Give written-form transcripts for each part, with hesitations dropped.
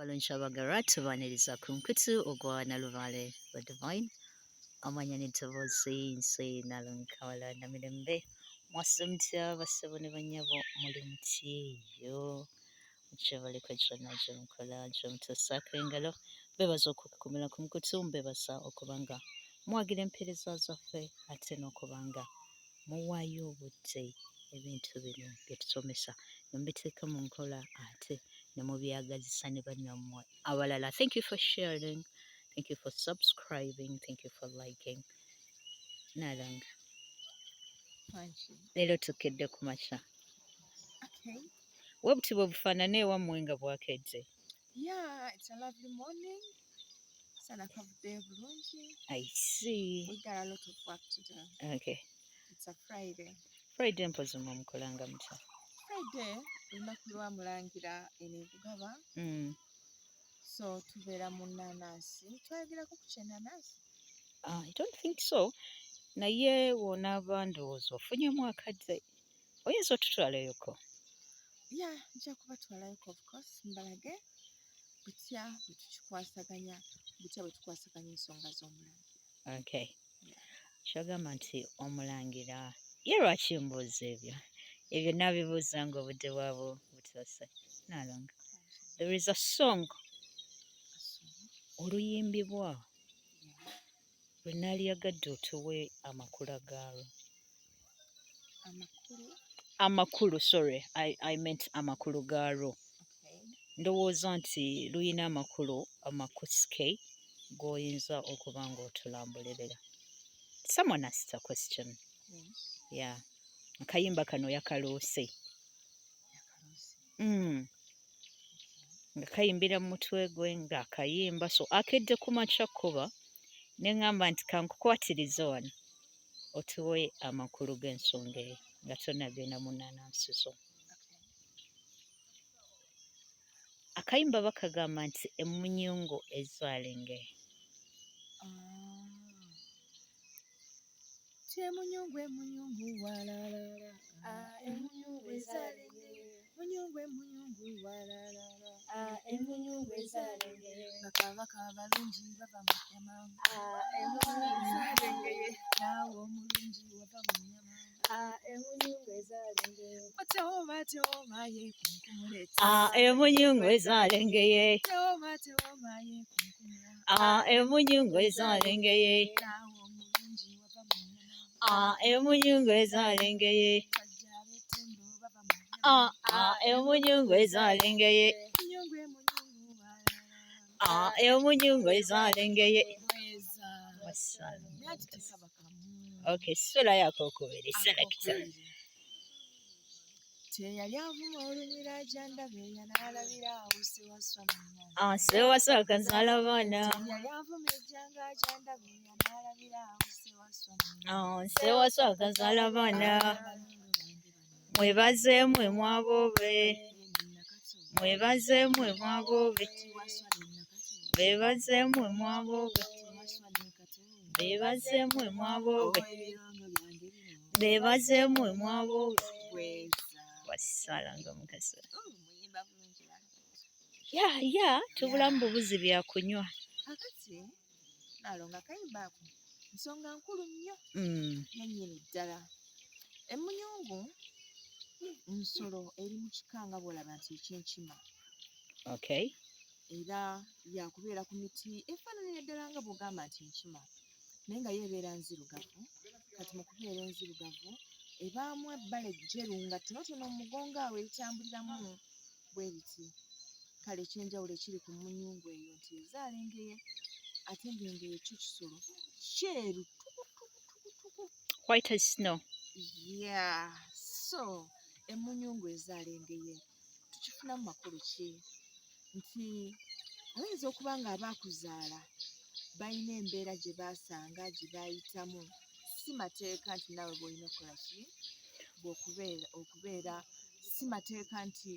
Balonshabagara tubaniriza ku nkutu ogwa Naluvale wa Divine amanyanidde boozi nsi nalonkawala na mirembe mwasumtya bassebo ne bannyabo muli mutyeyo mukyebale kwekirana gyemukola gyemutusaako engalo beebaza okukumira ku nkutu mbeebaza okubanga mwagira empeereza zaffe ate n'okubanga muwaayo obudde ebintu bino bye tusomesa ne mubiteeka mu nkola ate ne mubyagazisa ne bannammwe abalala. Thank you for sharing, thank you for subscribing, thank you for liking. Nalanga leero tukedde ku makya we buti bwe bufaanana ewammwe nga bwakedde. Yeah, it's a lovely morning. Sana kavuddeyo bulungi. I see. We got a lot of work to do. Okay. It's a Friday. Friday mpozi mwe mukolanga mutya? Friday olunaku lwa Mulangira eno e Bugaba. So tubeera mu nnaanansi. Twayogerako ku ky'ennaanansi? I don't think so. Naye w'onaaba ndowooza ofunyemu akadde oyinza otutwalayoko. Yeah, nja kubatwalayoko of course mbalage butya bwe tukikwasaganya butya bwe tukwasaganya ensonga z'Omulangira. Okay. Kyagamba nti Omulangira ye lwaki mbuuza ebyo? Ebyo naabibuuza ng'obudde bwabo butose. Nalanga. There is a song oluyimbibwa lwe naalyagadde otuwe amakula gaalwo. Amakulu, sorry, I meant amakulu gaalwo. Ndowooza nti luyina amakulu amakusike g'oyinza okuba ng'otulambulerera. Someone asked a question. Yeah. Akayimba kano yakaloose. Nga kayimbira mu mutwe gwe ng'akayimba so akedde ku makya kkuba ne ŋŋamba nti kankukwatirize wano otuwe amakulu g'ensonga eyo nga tonnagenda mu nnaanansi zo. Akayimba bakagamba nti emmunyungu ezaalenge. Emunyungu emunyungu walalala. Emunyungu ezaalenge. Emunyungu emunyungu walalala. Emunyungu ezaalenge. Bakabaka abalungi bava mu nnyama. Emunyungu ezaalenge. Naawe omulungi wava mu nnyama. Emunyungu ezaalenge. Tewooma tewooma yeekunkumuleta. Emunyungu ezaalengeye. Tewooma tewooma yeekunkumula. Emunyungu ezaalengeye. Naawe omulungi wava mu nnyama. Emunyungu ezaalengeye. Bajja ab'ettembo bava mu nnyama. Emunyungu ezaalengeye. Emunyungu emunyungu walalala. Emunyungu ezaalengeye. Mweza. Wasala. N'atuteeka bakamu. Okay, sulayo akookubiri selekita. Teyali avuma olunyira jandabe yanaalabira awo sewaswa munna. Sewaswa akazaala baana. Teyali avuma ejjanga jandabe yanaalabira awo sewaswa munna. Sewaswa akazaala baana. Mwebaze mwe mwaboobe. Mwebaze mwe mwaboobe. Beebaze mwe mwaboobe. Beebaze mwe mwaboobe. Beebaze mwe mwaboobe. Wasala nga mukasa. Yeah, tubulamu bubuzi byakunywa. Kakati nalonga kayimba ako nsonga nkulu nnyo yennyini ddala. Emmunyungu nsolo eri mu kika nga bw'olaba nti ekyenkima. Okay. Era yakubeera ku miti efaananira ddala nga bw'ogamba nti enkima naye nga yeebeera nzirugavu. Kati mu kubeera enzirugavu ebaamu ebbala ejjeru nga tonotono mu mugongo awo eritambuliramu bwe riti. Kale ekyenjawulo ekiri ku mmunyungu eyo nti ezaalengeye ate ng'engeye kyo kisolo kyeru tukutukutukutuku. White as snow. Yeah. So emmunyungu ezaalengeye tukifunamu makulu ki? Nti oyinza okuba nga abaakuzaala balina embeera gye baasanga gye baayitamu. Si mateeka nti naawe bw'olina okukola ki? Okubeera si mateeka nti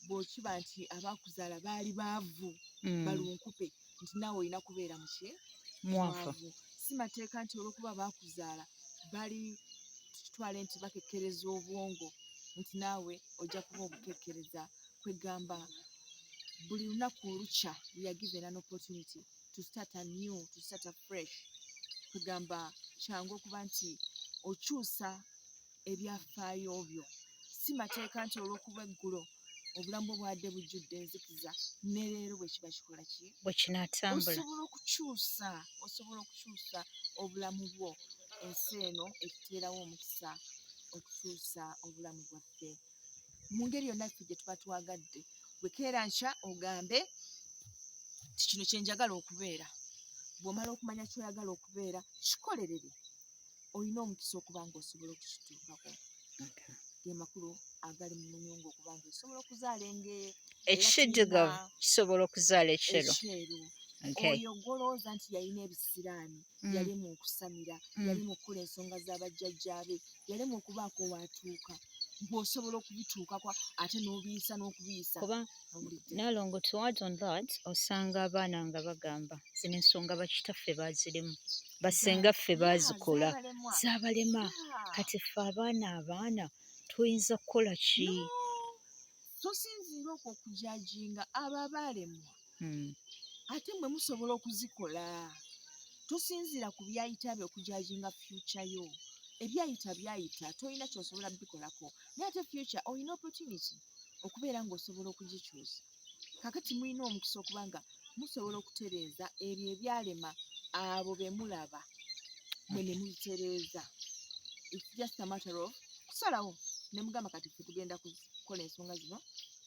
bw'okiba nti abaakuzaala baali baavu balunkupe nti naawe olina kubeera mu ki? Mwavu. Si mateeka nti olw'okuba abaakuzaala bali tukitwale nti bakekkereza obwongo nti naawe ojja kuba obukekkereza kwegamba buli lunaku olukya we are given an opportunity to start anew, to start afresh. Kugamba kyangu okuba nti okyusa ebyafaayo byo. Si mateeka nti olw'okuba eggulo obulamu bwo bwadde bujjudde enzikiza ne leero bwe kiba kikola ki? bwe kinaatambula. Osobola okukyusa obulamu bwo. Ensi eno etuteerawo omukisa okukyusa obulamu bwaffe. Mu ngeri yonna ffe gye tuba twagadde. Bwe keera nkya ogambe ti kino kye njagala okubeera. Bw'omala okumanya ky'oyagala okubeera, kikolerere. Olina omukisa okuba ng'osobola okukituukako. Ge makulu agali mu munyongo okuba ng'osobola okuzaala ekiddugavu kisobola okuzaala ekyeru. Oyo gw'olowooza nti yalina ebisiraani, yali mu kusamira, yali mu kukola ensonga z'abajjajjaabe, yali mu okubaako waatuuka. Bw'osobola okubituukako ate n'obiyisa n'okubiyisa. Kuba Nalongo, to add on that, osanga abaana nga bagamba zino ensonga bakitaffe baazirimu, bassengaffe baazikola, zaabalema. Kati ffe abaana tuyinza kukola ki? Tosinziira okwo okujajinga abo abaalemwa. Ate mwe musobola okuzikola. Tosinziira ku byayita byo okujajinga future yo. Ebyayita byayita, tolina ky'osobola bikolako. Naye ate future olina opportunity okubeera ng'osobola okugikyusa. Kakati mulina omukisa okuba nga musobola okutereeza ebyo ebyalema abo be mulaba mwe ne mubitereeza. It's just a matter of kusalawo ne mugamba kati ffe tugenda kukola ensonga zino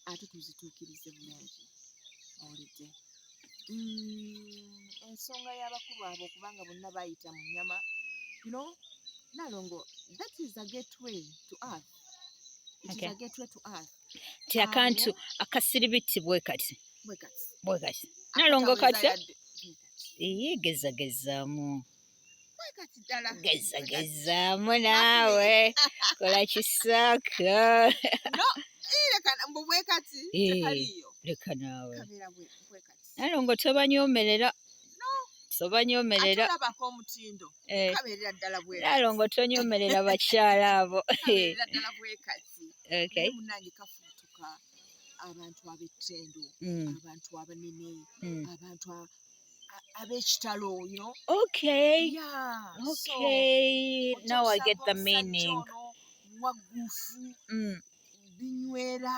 ate tuzituukirize bulungi. Owulidde? Ensonga y'abakulu abo okubanga bonna baayita mu nnyama, you know, Nalongo, that is a gateway to earth. It is a gateway to earth. Ti akantu akasiribiti bwe kati. Bwe kati. Nalongo kati gezagezaamu. Gezagezaamu naawe. Kola kisaaka. No, bwe kati tekaliyo. Leka naawe. Kabeera bwe kati. Nalongo tobanyoomerera. Tobanyoomerera. Ate olabako omutindo. Kabeerera ddala bwe kati. Nalongo tonyoomerera bakyala abo. Kabeerera ddala bwe kati. Okay. Munnange kafuutuka abantu ab'ettendo, abantu abanene, abantu ab'ekitalo, you know. Okay. Yeah. Okay. So, now I get the meaning. Wagufu. Binywera.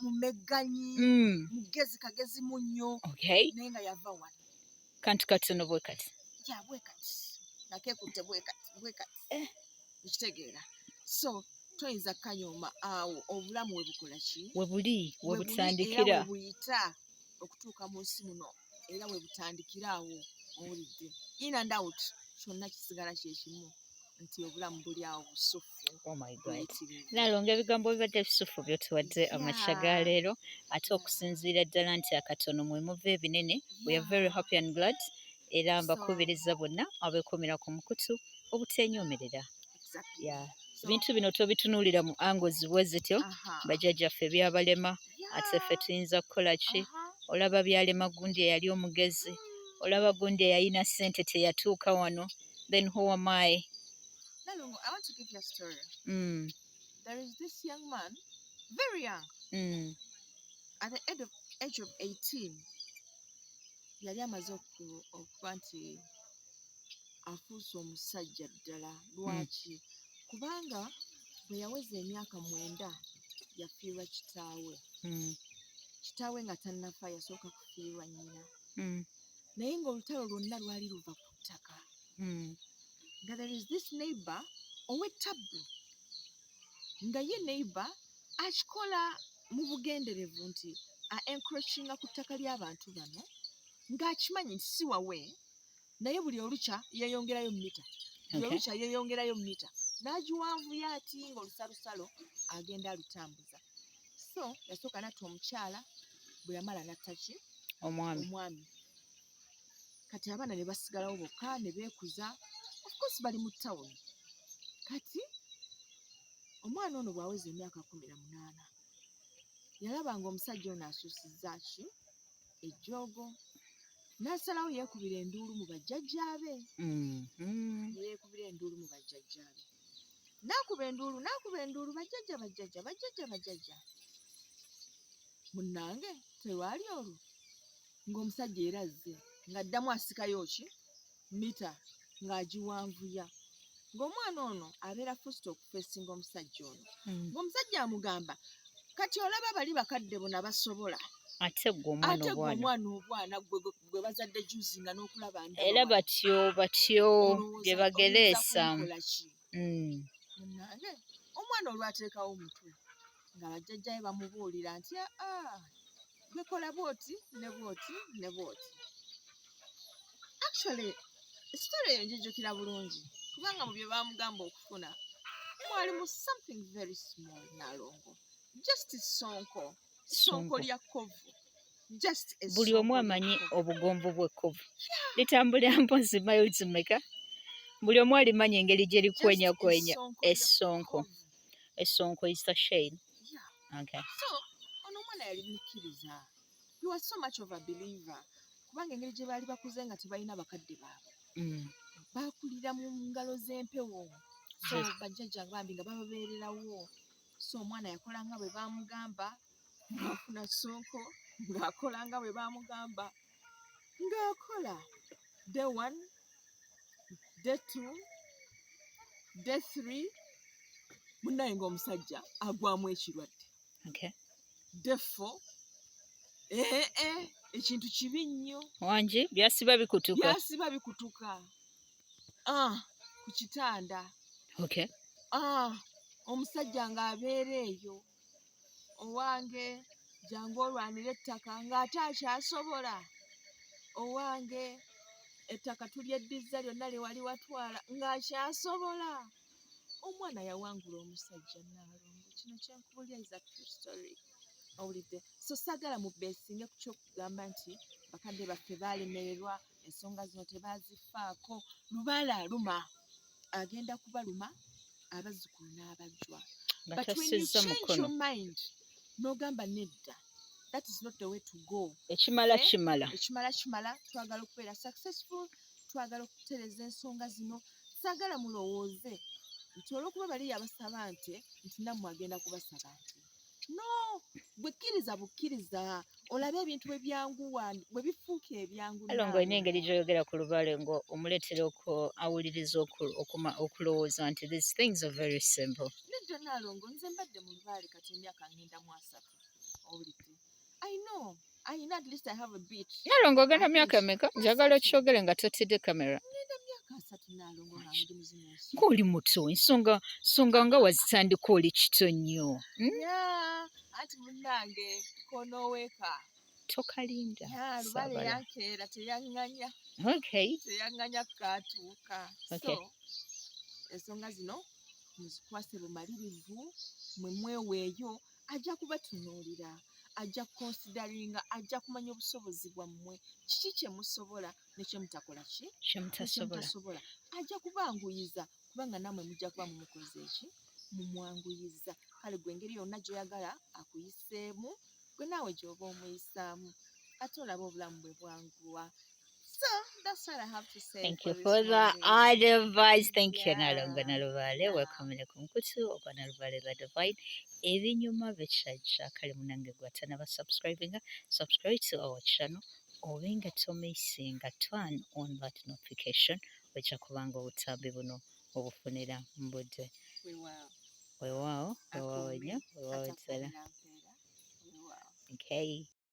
Mumegganyi. Mugezi kagezi munnyo. Okay. Naye nga yava wano. Kantu katono bwe kati. Ya bwe kati. Nakeekutte bwe kati. Ekitegeera. So toyinza kanyooma awo obulamu we bukola ki? We buli, we butandikira. Era we buyita okutuuka mu nsi muno. Era we butandikira awo. Owulidde. In and out. Kyonna kisigala kye kimu. Nti obulamu buli awo busufu. Oh my God. Nalongo ebigambo bibadde bisufu by'otuwadde amakya ga leero. Ate okusinziira ddala nti akatono mwe muva ebinene. We are very happy and glad. Era mbakubiriza bonna abeekomera ku mukutu obuteenyoomerera. Ebintu bino tobitunuulira mu angles bwe zityo. Bajjajjaffe byabalema. Ate ffe tuyinza kukola ki? Olaba byalema gundi eyali omugezi. Olaba gundi eyalina ssente teyatuuka wano. Then who am I? Nalongo, I want to give you a story. There is this young man, very young, at the age of 18, yali amaze okuba nti afuuse omusajja ddala. Lwaki? Kubanga bwe yaweza emyaka 9 yafiirwa kitaawe. Kitaawe nga tannafa yasooka kufiirwa nnyina. Naye ng'olutalo lwonna lwali luva ku ttaka. Nga there is this neighbor ow'ettabbu. Nga ye neighbor akikola mu bugenderevu nti encouraginga ku ttaka ly'abantu bano ng'akimanyi nti si wawe, naye buli olukya yeeyongerayo mita. Buli olukya yeeyongerayo mita. N'agiwanvuya ati ng'olusalosalo agenda alutambuza. So yasooka natta omukyala, bwe yamala natta ki? Omwami. Kati abaana ne basigalawo bokka ne beekuza. Of course bali mu ttawuni. Kati omwana ono bw'aweza emyaka 18 yalaba ng'omusajja ono asuusizza ki? Ejjoogo. N'asalawo yeekubira enduulu mu bajjajjaabe. Yeekubira enduulu mu bajjajjaabe. N'akuba enduulu, bajjajja. Munnange Tewaali olwo ng'omusajja era azze ng'addamu asikayo ki mita ng'agiwanvuya ng'omwana ono abeera fusti okufeesinga omusajja ono ng'omusajja amugamba kati olaba bali bakadde bona basobola ate gwe omwana obwana gwe bazadde juzi nga n'okulaba era batyo bye bagereesa munnange omwana olwateekawo omutwe nga bajjajjawe bamubuulira nti bekola bwoti ne bwoti ne bwoti. Actually story eyo njijjukira bulungi kubanga mu bye baamugamba okufuna mwalimu something very small Nalongo, just sonko lya kkovu. Buli omu amanyi obugombo bw'ekkovu litambulira mpozi miles mmeka? Buli omu alimanya engeri gye likwenyakwenya essonko is the shade. Okay. So ono omwana yali mukkiriza, he was so much of a believer kubanga engeri gye baali bakuze nga tebalina bakadde baabwe baakulira mu ngalo z'empewo, so bajjajja bambi nga bababeererawo, so omwana yakola nga bwe baamugamba ng'afuna sonko ng'akola nga bwe baamugamba ng'akola day 1 day 2 day 3 munnaye ng'omusajja agwamu ekirwadde. Okay. Day 4 ekintu kibi nnyo wangi byasiba bikutuka ku kitanda. Okay. Omusajja ng'abeera eyo owange jangu olwanira ettaka ng'ate akyasobola, owange ettaka tulyeddiza lyonna lye wali watwala ng'akyasobola. Omwana yawangula omusajja Nalongo, kino kyenkubulya is a true story. Owulidde? So saagala mu beesinge ku kyokugamba nti bakadde baffe baalemererwa, ensonga zino tebaazifaako, lubaala aluma agenda kubaluma abazzukulu n'abajjwa. But when you change your mind n'ogamba nedda, that is not the way to go. Ekimala twagala okubeera successful, twagala okutereeza ensonga zino, saagala mulowooze nti olw'okuba bali yabasaba nti nammwe agenda kubasaba nti no, bwekkiriza bukkiriza olabe ebintu bwe byanguwa bwe bifuuka ebyangu. Nalongo olina engeri gy'oyogera ku lubaale ngo omuleetera awuliriza okulowooza nti these things are very simple. Nedda Nalongo, nze mbadde mu lubaale kati emyaka ngenda mu 3. Owulidde? I know at least I have a bit. Nalongo ogenda myaka mmeka? Njagala okyogere nga totidde kamera. Ngenda myaka 3 Nalongo nga ndi muzimu ensi. Ng'oli muto ensonga nga wazitandika oli kito nnyo. Ati munnange konoweeka tokalinda lubaale yankeera teyaŋŋanya. Okay. Teyaŋŋanya kaatuuka. Okay. So ensonga zino muzikwase bumalirivu, mwe mweweeyo, ajja kubatunuulira, ajja kukonsidaringa, ajja kumanya obusobozi bwammwe, kiki kye musobola ne kye mutakola kye mutasobola, ajja kubanguyiza kubanga nammwe mujja kuba mumukoze eki mumwanguyiza. Kale gwe engeri yonna gy'oyagala akuyiseemu, gwe naawe gy'oba omuyisaamu, ate olaba obulamu bwe bwanguwa. So that's what I have to say. Thank you for the advice. Thank you Nalongo Nalubaale. Welcome ku Nkutu ogwa Nalubaale the Divine. Ebinyuma bikyajja kale munange gwatanaba subscribe to our channel obenga tomisinga turn on that notification ojja kubanga obutambi buno obufunira mbudde weewaawo nnyo weewaawo ddala. Okay.